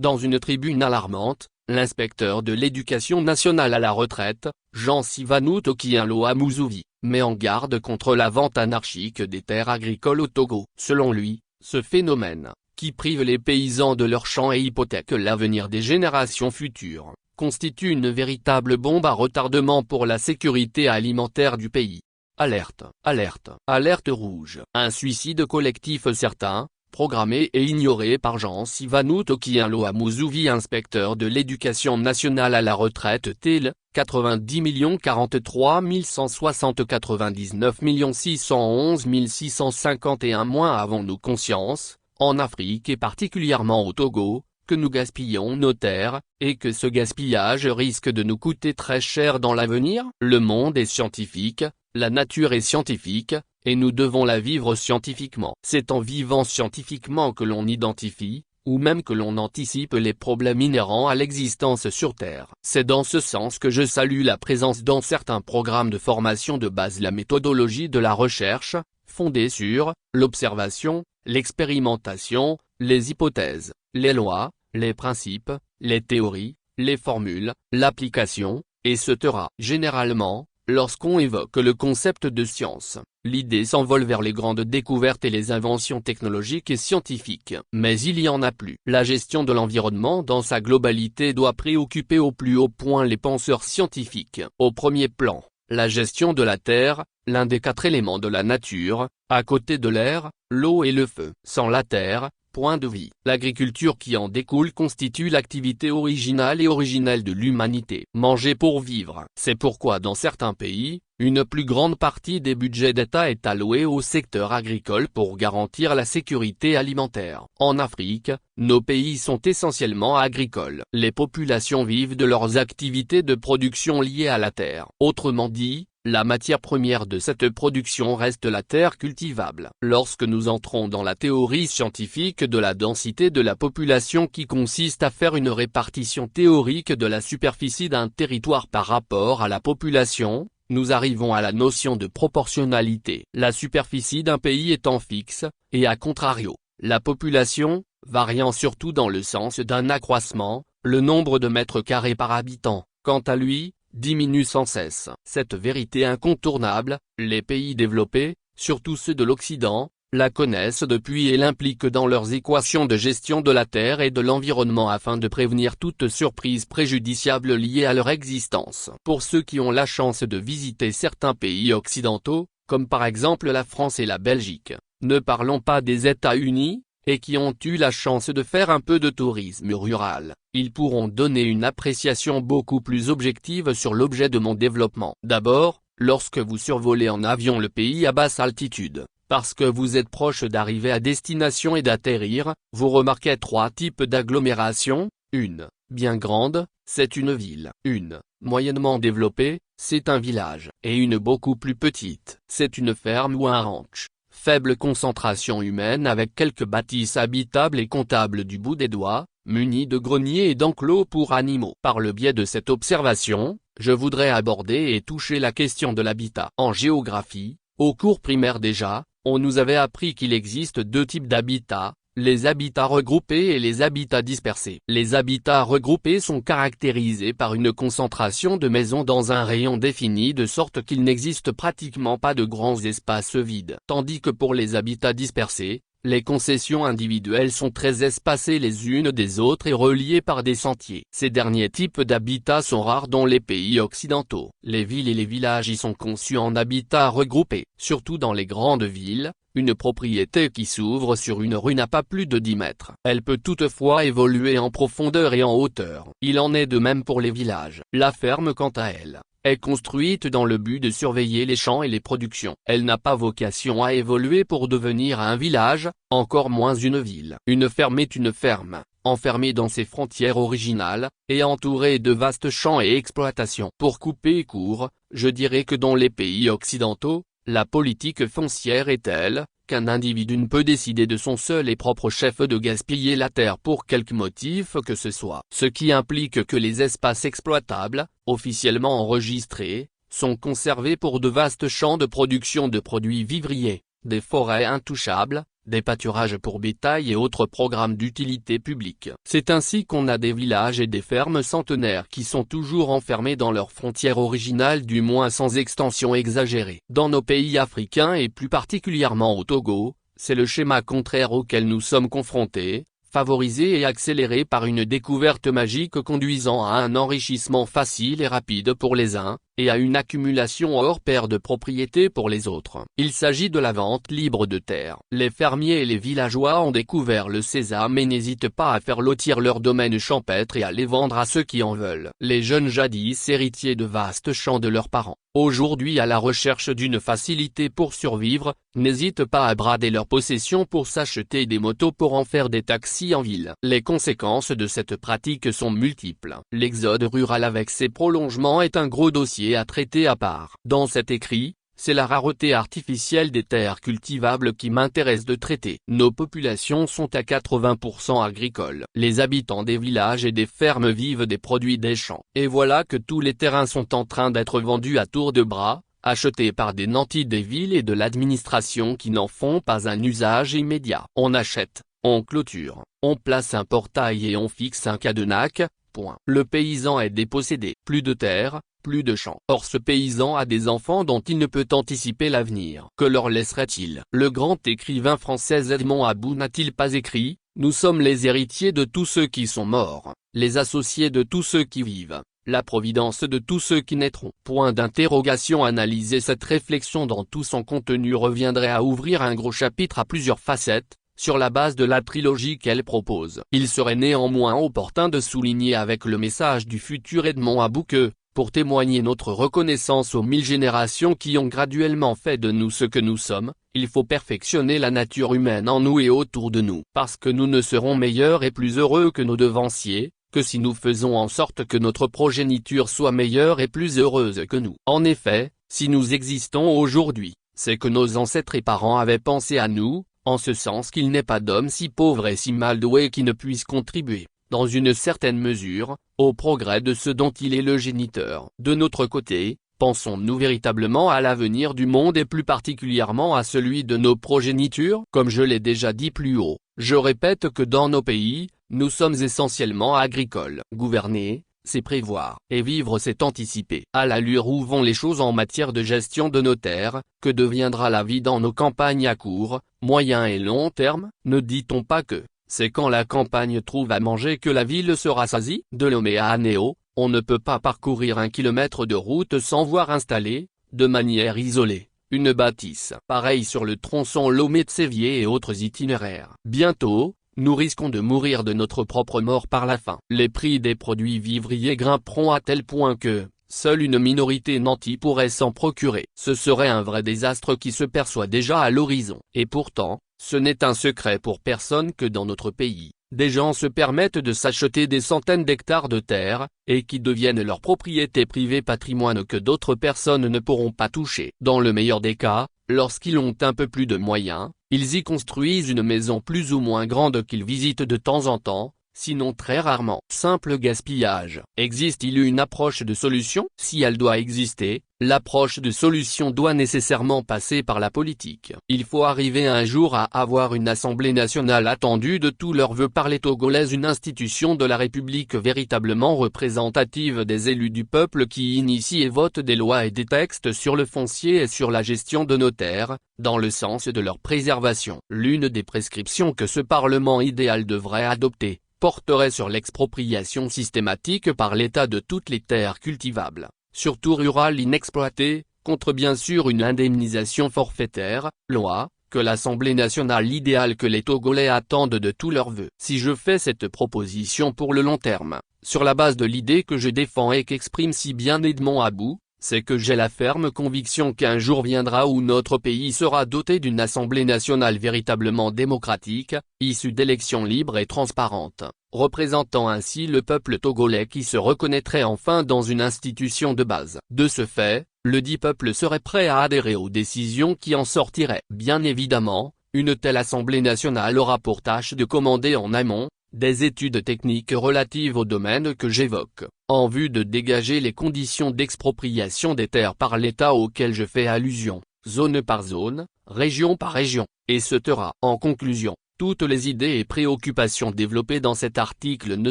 Dans une tribune alarmante, l'inspecteur de l'éducation nationale à la retraite, Jean Sivanou Tokienlo Amouzoui, met en garde contre la vente anarchique des terres agricoles au Togo. Selon lui, ce phénomène, qui prive les paysans de leurs champs et hypothèque l'avenir des générations futures, constitue une véritable bombe à retardement pour la sécurité alimentaire du pays. Alerte, alerte, alerte rouge. Un suicide collectif certain, programmé et ignoré par Jean Sivanou Tokienlo Amouzoui, inspecteur de l'éducation nationale à la retraite TEL, 90 043 160 99 611 651 moins avons-nous conscience, en Afrique et particulièrement au Togo, que nous gaspillons nos terres, et que ce gaspillage risque de nous coûter très cher dans l'avenir? Le monde est scientifique, la nature est scientifique, et nous devons la vivre scientifiquement. C'est en vivant scientifiquement que l'on identifie, ou même que l'on anticipe les problèmes inhérents à l'existence sur Terre. C'est dans ce sens que je salue la présence dans certains programmes de formation de base la méthodologie de la recherche, fondée sur l'observation, l'expérimentation, les hypothèses, les lois, les principes, les théories, les formules, l'application, etc. Généralement, lorsqu'on évoque le concept de science, l'idée s'envole vers les grandes découvertes et les inventions technologiques et scientifiques. Mais il y en a plus. La gestion de l'environnement dans sa globalité doit préoccuper au plus haut point les penseurs scientifiques. Au premier plan, la gestion de la terre, l'un des 4 éléments de la nature, à côté de l'air, l'eau et le feu. Sans la terre, point de vie. L'agriculture qui en découle constitue l'activité originale et originelle de l'humanité. Manger pour vivre. C'est pourquoi dans certains pays, une plus grande partie des budgets d'État est allouée au secteur agricole pour garantir la sécurité alimentaire. En Afrique, nos pays sont essentiellement agricoles. Les populations vivent de leurs activités de production liées à la terre. Autrement dit, la matière première de cette production reste la terre cultivable. Lorsque nous entrons dans la théorie scientifique de la densité de la population qui consiste à faire une répartition théorique de la superficie d'un territoire par rapport à la population, nous arrivons à la notion de proportionnalité. La superficie d'un pays étant fixe, et à contrario, la population, variant surtout dans le sens d'un accroissement, le nombre de mètres carrés par habitant, quant à lui, diminue sans cesse. Cette vérité incontournable, les pays développés, surtout ceux de l'Occident, la connaissent depuis et l'impliquent dans leurs équations de gestion de la terre et de l'environnement afin de prévenir toute surprise préjudiciable liée à leur existence. Pour ceux qui ont la chance de visiter certains pays occidentaux, comme par exemple la France et la Belgique, ne parlons pas des États-Unis, et qui ont eu la chance de faire un peu de tourisme rural, ils pourront donner une appréciation beaucoup plus objective sur l'objet de mon développement. D'abord, lorsque vous survolez en avion le pays à basse altitude, parce que vous êtes proche d'arriver à destination et d'atterrir, vous remarquez 3 types d'agglomérations. Une, bien grande, c'est une ville. Une, moyennement développée, c'est un village. Et une beaucoup plus petite, c'est une ferme ou un ranch. Faible concentration humaine avec quelques bâtisses habitables et comptables du bout des doigts, munies de greniers et d'enclos pour animaux. Par le biais de cette observation, je voudrais aborder et toucher la question de l'habitat. En géographie, au cours primaire déjà, on nous avait appris qu'il existe 2 types d'habitat, les habitats regroupés et les habitats dispersés. Les habitats regroupés sont caractérisés par une concentration de maisons dans un rayon défini de sorte qu'il n'existe pratiquement pas de grands espaces vides. Tandis que pour les habitats dispersés, les concessions individuelles sont très espacées les unes des autres et reliées par des sentiers. Ces derniers types d'habitats sont rares dans les pays occidentaux. Les villes et les villages y sont conçus en habitats regroupés. Surtout dans les grandes villes, une propriété qui s'ouvre sur une rue n'a pas plus de 10 mètres. Elle peut toutefois évoluer en profondeur et en hauteur. Il en est de même pour les villages. La ferme quant à elle, est construite dans le but de surveiller les champs et les productions. Elle n'a pas vocation à évoluer pour devenir un village, encore moins une ville. Une ferme est une ferme, enfermée dans ses frontières originales, et entourée de vastes champs et exploitations. Pour couper court, je dirais que dans les pays occidentaux, la politique foncière est telle, qu'un individu ne peut décider de son seul et propre chef de gaspiller la terre pour quelque motif que ce soit. Ce qui implique que les espaces exploitables, officiellement enregistrés, sont conservés pour de vastes champs de production de produits vivriers, des forêts intouchables, des pâturages pour bétail et autres programmes d'utilité publique. C'est ainsi qu'on a des villages et des fermes centenaires qui sont toujours enfermés dans leurs frontières originales, du moins sans extension exagérée. Dans nos pays africains et plus particulièrement au Togo, c'est le schéma contraire auquel nous sommes confrontés, favorisé et accéléré par une découverte magique conduisant à un enrichissement facile et rapide pour les uns, et à une accumulation hors pair de propriétés pour les autres. Il s'agit de la vente libre de terres. Les fermiers et les villageois ont découvert le sésame et n'hésitent pas à faire lotir leurs domaines champêtres et à les vendre à ceux qui en veulent. Les jeunes jadis héritiers de vastes champs de leurs parents, aujourd'hui à la recherche d'une facilité pour survivre, n'hésitent pas à brader leurs possessions pour s'acheter des motos pour en faire des taxis en ville. Les conséquences de cette pratique sont multiples. L'exode rural avec ses prolongements est un gros dossier à traiter à part. Dans cet écrit, c'est la rareté artificielle des terres cultivables qui m'intéresse de traiter. Nos populations sont à 80% agricoles. Les habitants des villages et des fermes vivent des produits des champs. Et voilà que tous les terrains sont en train d'être vendus à tour de bras, achetés par des nantis des villes et de l'administration qui n'en font pas un usage immédiat. On achète, on clôture, on place un portail et on fixe un cadenas. Point. Le paysan est dépossédé. Plus de terre, plus de champs. Or ce paysan a des enfants dont il ne peut anticiper l'avenir. Que leur laisserait-il? Le grand écrivain français Edmond About n'a-t-il pas écrit « Nous sommes les héritiers de tous ceux qui sont morts, les associés de tous ceux qui vivent, la providence de tous ceux qui naîtront ». Point d'interrogation. Analyser cette réflexion dans tout son contenu reviendrait à ouvrir un gros chapitre à plusieurs facettes, sur la base de la trilogie qu'elle propose. Il serait néanmoins opportun de souligner avec le message du futur Edmond About que, pour témoigner notre reconnaissance aux 1000 générations qui ont graduellement fait de nous ce que nous sommes, il faut perfectionner la nature humaine en nous et autour de nous. Parce que nous ne serons meilleurs et plus heureux que nos devanciers, que si nous faisons en sorte que notre progéniture soit meilleure et plus heureuse que nous. En effet, si nous existons aujourd'hui, c'est que nos ancêtres et parents avaient pensé à nous, en ce sens qu'il n'est pas d'homme si pauvre et si mal doué qui ne puisse contribuer, dans une certaine mesure, au progrès de ce dont il est le géniteur. De notre côté, pensons-nous véritablement à l'avenir du monde et plus particulièrement à celui de nos progénitures? Comme je l'ai déjà dit plus haut, je répète que dans nos pays, nous sommes essentiellement agricoles. Gouverner, c'est prévoir, et vivre c'est anticiper. À l'allure où vont les choses en matière de gestion de nos terres, que deviendra la vie dans nos campagnes à court, moyen et long terme? Ne dit-on pas que c'est quand la campagne trouve à manger que la ville se rassasie? De Lomé à Anéo, on ne peut pas parcourir 1 kilomètre de route sans voir installer, de manière isolée, une bâtisse. Pareil sur le tronçon Lomé-Sévier et autres itinéraires. Bientôt, nous risquons de mourir de notre propre mort par la faim. Les prix des produits vivriers grimperont à tel point que seule une minorité nantie pourrait s'en procurer. Ce serait un vrai désastre qui se perçoit déjà à l'horizon. Et pourtant, ce n'est un secret pour personne que dans notre pays, des gens se permettent de s'acheter des centaines d'hectares de terre, et qui deviennent leur propriété privée, patrimoine que d'autres personnes ne pourront pas toucher. Dans le meilleur des cas, lorsqu'ils ont un peu plus de moyens, ils y construisent une maison plus ou moins grande qu'ils visitent de temps en temps, sinon très rarement. Simple gaspillage. Existe-t-il une approche de solution? Si elle doit exister, l'approche de solution doit nécessairement passer par la politique. Il faut arriver un jour à avoir une Assemblée nationale attendue de tous leurs vœux par les Togolais, une institution de la République véritablement représentative des élus du peuple qui initie et vote des lois et des textes sur le foncier et sur la gestion de nos terres, dans le sens de leur préservation. L'une des prescriptions que ce Parlement idéal devrait adopter porterait sur l'expropriation systématique par l'État de toutes les terres cultivables, surtout rurales inexploitées, contre bien sûr une indemnisation forfaitaire, loi, que l'Assemblée nationale idéale que les Togolais attendent de tous leurs vœux. Si je fais cette proposition pour le long terme, sur la base de l'idée que je défends et qu'exprime si bien Edmond About, c'est que j'ai la ferme conviction qu'un jour viendra où notre pays sera doté d'une Assemblée nationale véritablement démocratique, issue d'élections libres et transparentes, représentant ainsi le peuple togolais qui se reconnaîtrait enfin dans une institution de base. De ce fait, le dit peuple serait prêt à adhérer aux décisions qui en sortiraient. Bien évidemment, une telle Assemblée nationale aura pour tâche de commander en amont des études techniques relatives au domaine que j'évoque, en vue de dégager les conditions d'expropriation des terres par l'État auxquelles je fais allusion, zone par zone, région par région, et se taira. En conclusion, toutes les idées et préoccupations développées dans cet article ne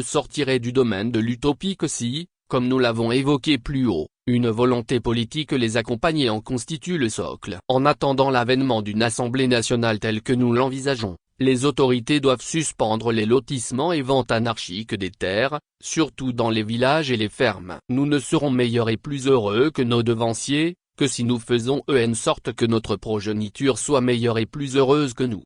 sortiraient du domaine de l'utopie que si, comme nous l'avons évoqué plus haut, une volonté politique les accompagnait en constitue le socle. En attendant l'avènement d'une Assemblée nationale telle que nous l'envisageons, les autorités doivent suspendre les lotissements et ventes anarchiques des terres, surtout dans les villages et les fermes. Nous ne serons meilleurs et plus heureux que nos devanciers, que si nous faisons en sorte que notre progéniture soit meilleure et plus heureuse que nous.